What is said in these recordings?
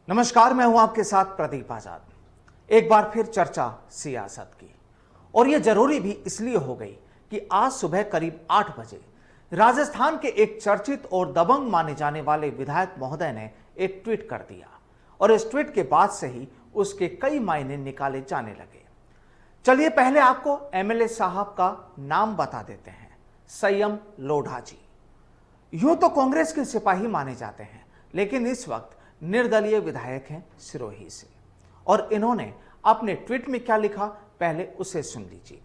नमस्कार, मैं हूं आपके साथ प्रदीप आजाद। एक बार फिर चर्चा सियासत की, और यह जरूरी भी इसलिए हो गई कि आज सुबह करीब 8 बजे राजस्थान के एक चर्चित और दबंग माने जाने वाले विधायक महोदय ने एक ट्वीट कर दिया, और इस ट्वीट के बाद से ही उसके कई मायने निकाले जाने लगे। चलिए पहले आपको एमएलए साहब का नाम बता देते हैं, संयम लोढ़ा जी। यूं तो कांग्रेस के सिपाही माने जाते हैं, लेकिन इस वक्त निर्दलीय विधायक हैं सिरोही से। और इन्होंने अपने ट्वीट में क्या लिखा, पहले उसे सुन लीजिए,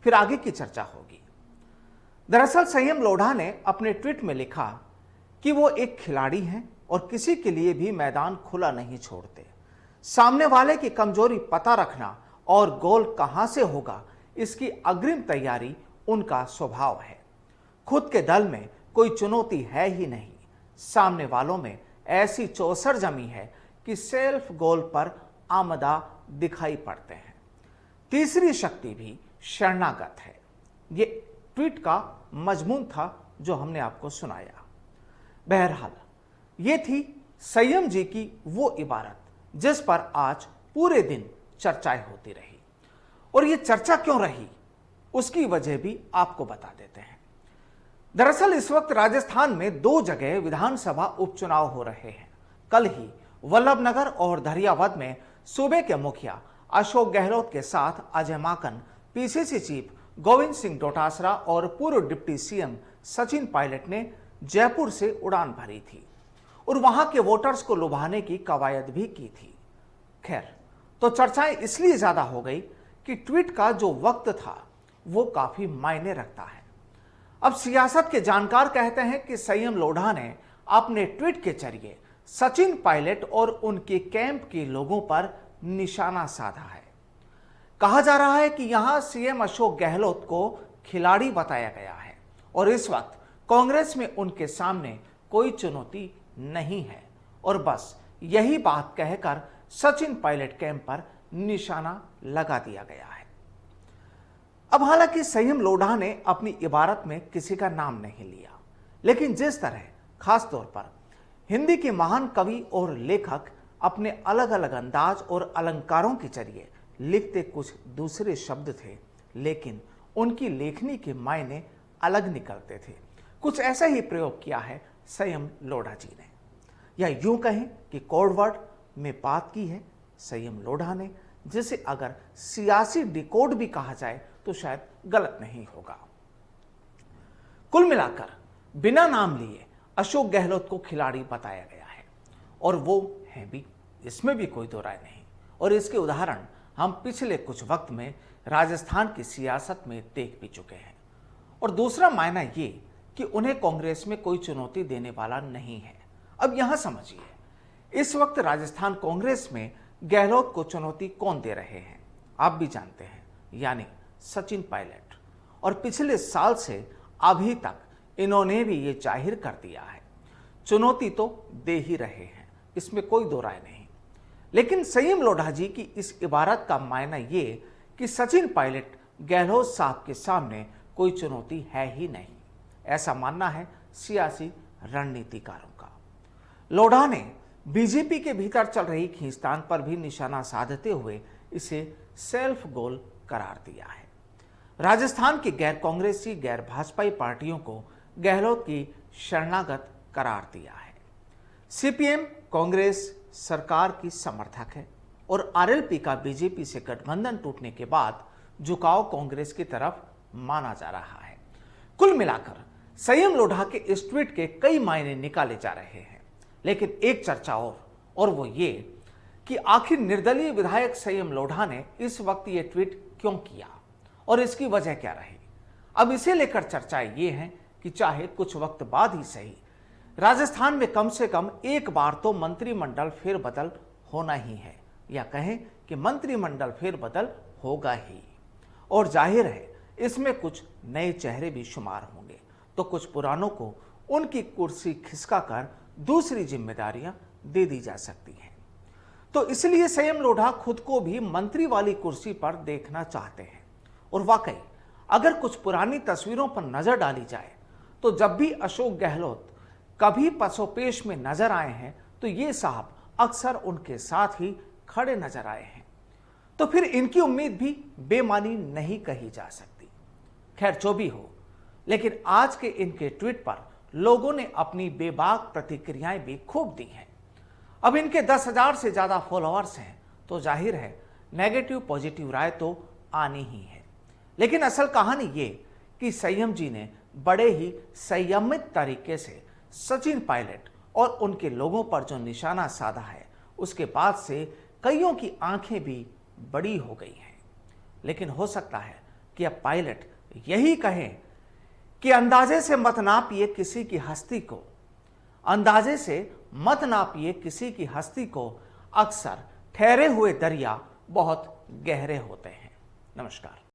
फिर आगे की चर्चा होगी। दरअसल संयम लोढ़ा ने अपने ट्वीट में लिखा कि वो एक खिलाड़ी हैं और किसी के लिए भी मैदान खुला नहीं छोड़ते। सामने वाले की कमजोरी पता रखना और गोल कहां से होगा, इसकी अग्रिम तैयारी उनका स्वभाव है। खुद के दल में कोई चुनौती है ही नहीं, सामने वालों में ऐसी चौसर जमी है कि सेल्फ गोल पर आमदा दिखाई पड़ते हैं। तीसरी शक्ति भी शरणागत है। ये ट्वीट का मजमून था जो हमने आपको सुनाया। बहरहाल ये थी संयम जी की वो इबारत जिस पर आज पूरे दिन चर्चाएं होती रही, और ये चर्चा क्यों रही उसकी वजह भी आपको बता देते हैं। दरअसल इस वक्त राजस्थान में 2 जगह विधानसभा उपचुनाव हो रहे हैं। कल ही वल्लभनगर और धरियावद में सूबे के मुखिया अशोक गहलोत के साथ अजय माकन, पीसीसी चीफ गोविंद सिंह डोटासरा और पूर्व डिप्टी सीएम सचिन पायलट ने जयपुर से उड़ान भरी थी और वहां के वोटर्स को लुभाने की कवायद भी की थी। खैर, तो चर्चाएं इसलिए ज्यादा हो गई कि ट्वीट का जो वक्त था वो काफी मायने रखता है। अब सियासत के जानकार कहते हैं कि संयम लोढ़ा ने अपने ट्वीट के जरिए सचिन पायलट और उनके कैंप के लोगों पर निशाना साधा है। कहा जा रहा है कि यहां सीएम अशोक गहलोत को खिलाड़ी बताया गया है और इस वक्त कांग्रेस में उनके सामने कोई चुनौती नहीं है, और बस यही बात कहकर सचिन पायलट कैंप पर निशाना लगा दिया गया है। अब हालांकि संयम लोढ़ा ने अपनी इबारत में किसी का नाम नहीं लिया, लेकिन जिस तरह खास तौर पर हिंदी के महान कवि और लेखक अपने अलग अलग अंदाज और अलंकारों के जरिए लिखते कुछ दूसरे शब्द थे, लेकिन उनकी लेखनी के मायने अलग निकलते थे, कुछ ऐसा ही प्रयोग किया है संयम लोढ़ा जी ने, या यूं कहें कि कोडवर्ड में बात की है संयम लोढ़ा ने, जिसे अगर सियासी डिकोड भी कहा जाए तो शायद गलत नहीं होगा। कुल मिलाकर बिना नाम लिए अशोक गहलोत को खिलाड़ी बताया गया है, और वो है भी, इसमें भी कोई दो राय नहीं। और इसके उदाहरण हम पिछले कुछ वक्त में राजस्थान की सियासत में देख भी चुके हैं। और दूसरा मायना ये कि उन्हें कांग्रेस में कोई चुनौती देने वाला नहीं है। अब यहां समझिए, इस वक्त राजस्थान कांग्रेस में गहलोत को चुनौती कौन दे रहे हैं, आप भी जानते हैं, यानी सचिन पायलट। और पिछले साल से अभी तक इन्होंने भी ये जाहिर कर दिया है, चुनौती तो दे ही रहे हैं, इसमें कोई दो राय नहीं। लेकिन संयम लोढ़ा जी की इस इबारत का मायना ये कि सचिन पायलट गहलोत साहब के सामने कोई चुनौती है ही नहीं, ऐसा मानना है सियासी रणनीतिकारों का। लोढ़ा ने बीजेपी के भीतर चल रही खींचतान पर भी निशाना साधते हुए इसे सेल्फ गोल करार दिया है। राजस्थान की गैर कांग्रेसी गैर भाजपाई पार्टियों को गहलोत की शरणागत करार दिया है। सीपीएम कांग्रेस सरकार की समर्थक है और आरएलपी का बीजेपी से गठबंधन टूटने के बाद झुकाव कांग्रेस की तरफ माना जा रहा है। कुल मिलाकर संयम लोढ़ा के इस ट्वीट के कई मायने निकाले जा रहे हैं, लेकिन एक चर्चा और वो ये कि आखिर निर्दलीय विधायक संयम लोढ़ा ने इस वक्त ये ट्वीट क्यों किया और इसकी वजह क्या रही। अब इसे लेकर चर्चाएं ये हैं कि चाहे कुछ वक्त बाद ही सही, राजस्थान में कम से कम एक बार तो मंत्रिमंडल फेरबदल होना ही है, या कहें कि मंत्रिमंडल फेरबदल होगा ही। और जाहिर है इसमें कुछ नए चेहरे भी शुमार होंगे, तो कुछ पुरानों को उनकी कुर्सी खिसका कर दूसरी जिम्मेदारियां दे दी जा सकती हैं। तो इसलिए संयम लोढ़ा खुद को भी मंत्री वाली कुर्सी पर देखना चाहते हैं। और वाकई अगर कुछ पुरानी तस्वीरों पर नजर डाली जाए तो जब भी अशोक गहलोत कभी पसोपेश में नजर आए हैं तो ये साहब अक्सर उनके साथ ही खड़े नजर आए हैं, तो फिर इनकी उम्मीद भी बेमानी नहीं कही जा सकती। खैर जो भी हो, लेकिन आज के इनके ट्वीट पर लोगों ने अपनी बेबाक प्रतिक्रियाएं भी खूब दी हैं। अब इनके 10,000 से ज्यादा फॉलोअर्स हैं, तो जाहिर है नेगेटिव पॉजिटिव राय तो आनी ही है। लेकिन असल कहानी ये कि संयम जी ने बड़े ही संयमित तरीके से सचिन पायलट और उनके लोगों पर जो निशाना साधा है, उसके बाद से कईयों की आंखें भी बड़ी हो गई हैं। लेकिन हो सकता है कि अब पायलट यही कहें कि अंदाजे से मत नापिए किसी की हस्ती को, अंदाजे से मत नापिए किसी की हस्ती को, अक्सर ठहरे हुए दरिया बहुत गहरे होते हैं। नमस्कार।